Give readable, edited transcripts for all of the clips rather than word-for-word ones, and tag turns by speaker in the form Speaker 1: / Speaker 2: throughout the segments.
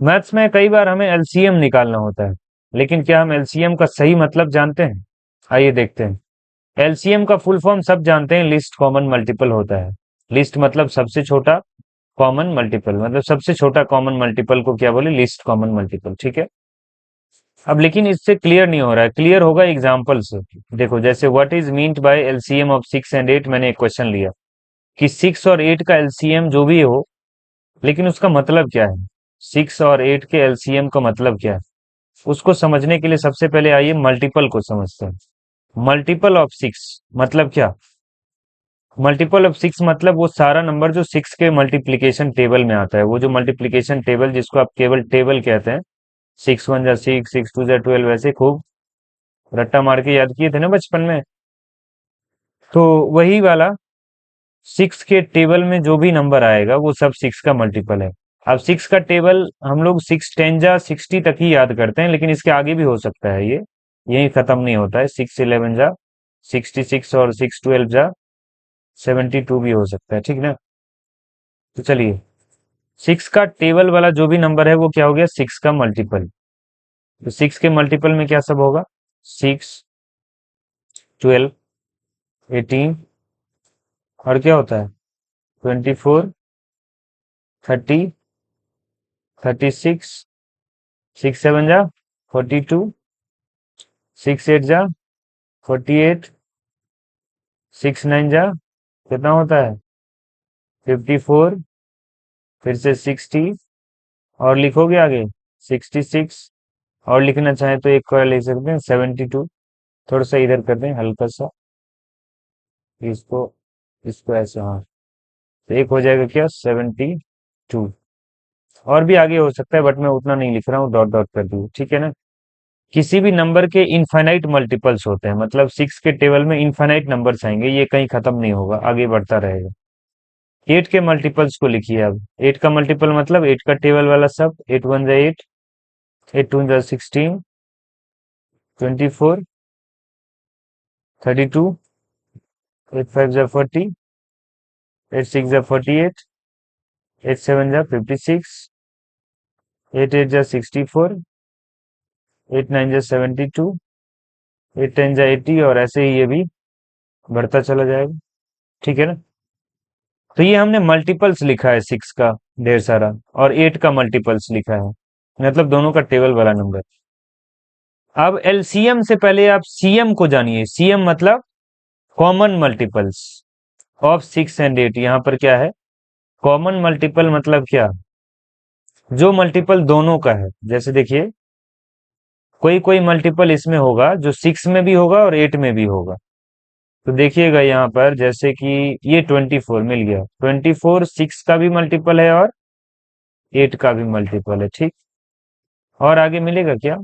Speaker 1: Maths में कई बार हमें एलसीएम निकालना होता है, लेकिन क्या हम एलसीएम का सही मतलब जानते हैं? आइए देखते हैं। एलसीएम का फुल फॉर्म सब जानते हैं, लिस्ट कॉमन मल्टीपल होता है। लिस्ट मतलब सबसे छोटा, कॉमन मल्टीपल मतलब सबसे छोटा कॉमन मल्टीपल को क्या बोले, लिस्ट कॉमन मल्टीपल, ठीक है। अब लेकिन इससे क्लियर नहीं हो रहा है, क्लियर होगा एग्जाम्पल से। देखो जैसे what is meant by LCM of 6 and 8, मैंने एक क्वेश्चन लिया कि 6 और 8 का एलसीएम जो भी हो, लेकिन उसका मतलब क्या है? 6 और 8 के एलसीएम का मतलब क्या है? उसको समझने के लिए सबसे पहले आइए मल्टीपल को समझते हैं। मल्टीपल ऑफ 6 मतलब क्या? मल्टीपल ऑफ 6 मतलब वो सारा नंबर जो 6 के मल्टीप्लीकेशन टेबल में आता है, वो जो मल्टीप्लीकेशन टेबल जिसको आप केवल टेबल कहते हैं, 6 1 जा 6, 6 2 जा 12, वैसे खूब रट्टा मार के याद किए थे ना बचपन में। तो वही वाला 6 के टेबल में जो भी नंबर आएगा वो सब 6 का मल्टीपल है। अब 6 का टेबल हम लोग 6 10 जा 60 तक ही याद करते हैं, लेकिन इसके आगे भी हो सकता है ये, यही खत्म नहीं होता है। 6 11 जा 66 और 6 12 जा 72 भी हो सकता है, ठीक ना। तो चलिए, 6 का टेबल वाला जो भी नंबर है वो क्या हो गया, 6 का मल्टीपल। तो 6 के मल्टीपल में क्या सब होगा, 6 12 18, और क्या होता है, 24 30 36, 6 7 जा 42, 6 8 जा 48, 6 9 जा कितना होता है, 54, फिर से 60, और लिखोगे आगे 66, और लिखना चाहे तो एक और लिख सकते हैं 72। थोड़ा सा इधर कर दें हल्का सा, इसको इसको ऐसे, हाँ। तो एक हो जाएगा क्या, 72। और भी आगे हो सकता है बट मैं उतना नहीं लिख रहा हूँ, डॉट डॉट कर दूँ, ठीक है ना। किसी भी नंबर के इनफाइनाइट मल्टीपल्स होते हैं, मतलब 6 के टेबल में इनफाइनाइट नंबर्स आएंगे, ये कहीं खत्म नहीं होगा, आगे बढ़ता रहेगा। 8 के मल्टीपल्स को लिखिए अब। 8 का मल्टीपल मतलब 8 का टेबल वाला सब, 8 1 जा 8, 8 2 जा 16, 24, 32, 8 5 जा 40, 8 6 जा 48, 8 7 जा 56, 8 8 जा 64, 8 9 जा 72, 8 10 जा 80, और ऐसे ही ये भी बढ़ता चला जाएगा, ठीक है ना। तो ये हमने मल्टीपल्स लिखा है 6 का ढेर सारा, और 8 का मल्टीपल्स लिखा है, मतलब दोनों का टेबल वाला नंबर। अब एलसीएम से पहले आप सीएम को जानिए। सीएम मतलब कॉमन मल्टीपल्स ऑफ 6 and 8। यहाँ पर क्या है, कॉमन मल्टीपल मतलब क्या, जो मल्टीपल दोनों का है। जैसे देखिए, कोई कोई मल्टीपल इसमें होगा जो 6 में भी होगा और 8 में भी होगा। तो देखिएगा यहाँ पर, जैसे कि ये 24 मिल गया, 24 6 का भी मल्टीपल है और 8 का भी मल्टीपल है, ठीक। और आगे मिलेगा क्या,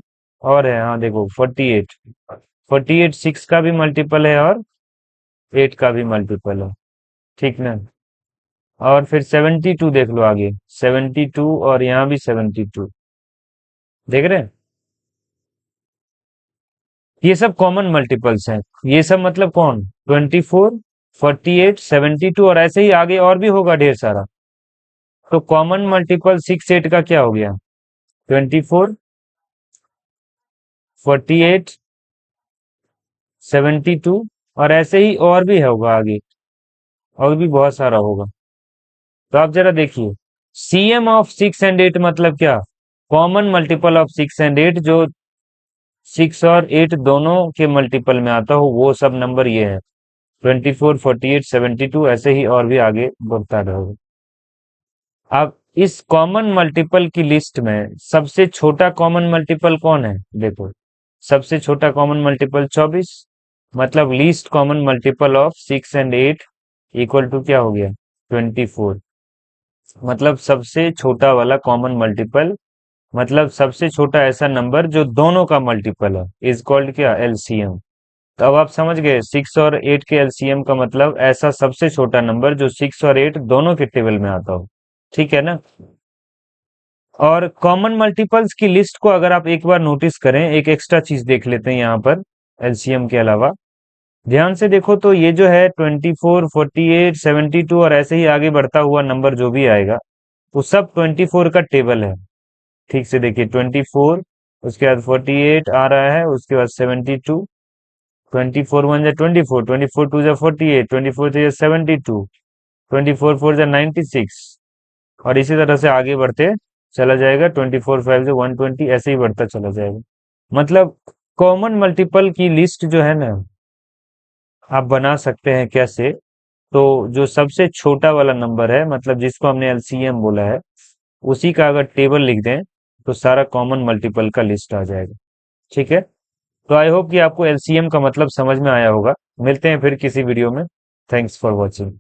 Speaker 1: और है, हाँ देखो 48, 48 6 का भी मल्टीपल है और 8 का भी मल्टीपल है, ठीक ना। और फिर 72 देख लो आगे, 72, और यहाँ भी 72, देख रहे हैं। ये सब कॉमन मल्टीपल्स हैं। ये सब मतलब कौन, 24, 48, 72, और ऐसे ही आगे और भी होगा ढेर सारा। तो कॉमन मल्टीपल 6 8 का क्या हो गया, 24, 48, 72, और ऐसे ही और भी होगा आगे, और भी बहुत सारा होगा। तो आप जरा देखिए, सीएम ऑफ 6 and 8 मतलब क्या, कॉमन मल्टीपल ऑफ 6 and 8, जो 6 और 8 दोनों के मल्टीपल में आता हो, वो सब नंबर ये है, 24, 48, 72, ऐसे ही और भी आगे बढ़ता रहेगा। अब इस कॉमन मल्टीपल की लिस्ट में सबसे छोटा कॉमन मल्टीपल कौन है, देखो, सबसे छोटा कॉमन मल्टीपल 24, मतलब least common multiple of 6 and 8 equal to क्या हो गया, 24। मतलब सबसे छोटा वाला कॉमन मल्टीपल, मतलब सबसे छोटा ऐसा नंबर जो दोनों का मल्टीपल है, इज कॉल्ड क्या, एलसीएम। तो अब आप समझ गए, 6 और 8 के एलसीएम का मतलब ऐसा सबसे छोटा नंबर जो 6 और 8 दोनों के टेबल में आता हो, ठीक है ना। और कॉमन मल्टीपल्स की लिस्ट को अगर आप एक बार नोटिस करें, एक एक्स्ट्रा चीज देख लेते हैं यहाँ पर एलसीएम के अलावा। ध्यान से देखो तो ये जो है 24, 48, 72, और ऐसे ही आगे बढ़ता हुआ नंबर जो भी आएगा, वो सब 24 का टेबल है, ठीक से देखिए, 24, उसके बाद 48 आ रहा है, उसके बाद 72, 24 वन जा 24, 24 टू जा 48, 24 थ्री जा 72, 24 फोर जा 96, और इसी तरह से आगे बढ़ते चला जाएगा। 24 फाइव जा 120, ऐसे ही बढ़ता चला जाएगा। मतलब कॉमन मल्टीपल की लिस्ट जो है ना, आप बना सकते हैं कैसे? तो जो सबसे छोटा वाला नंबर है, मतलब जिसको हमने एलसीएम बोला है, उसी का अगर टेबल लिख दें तो सारा कॉमन मल्टीपल का लिस्ट आ जाएगा। ठीक है, तो आई होप कि आपको एलसीएम का मतलब समझ में आया होगा। मिलते हैं फिर किसी वीडियो में। Thanks for watching.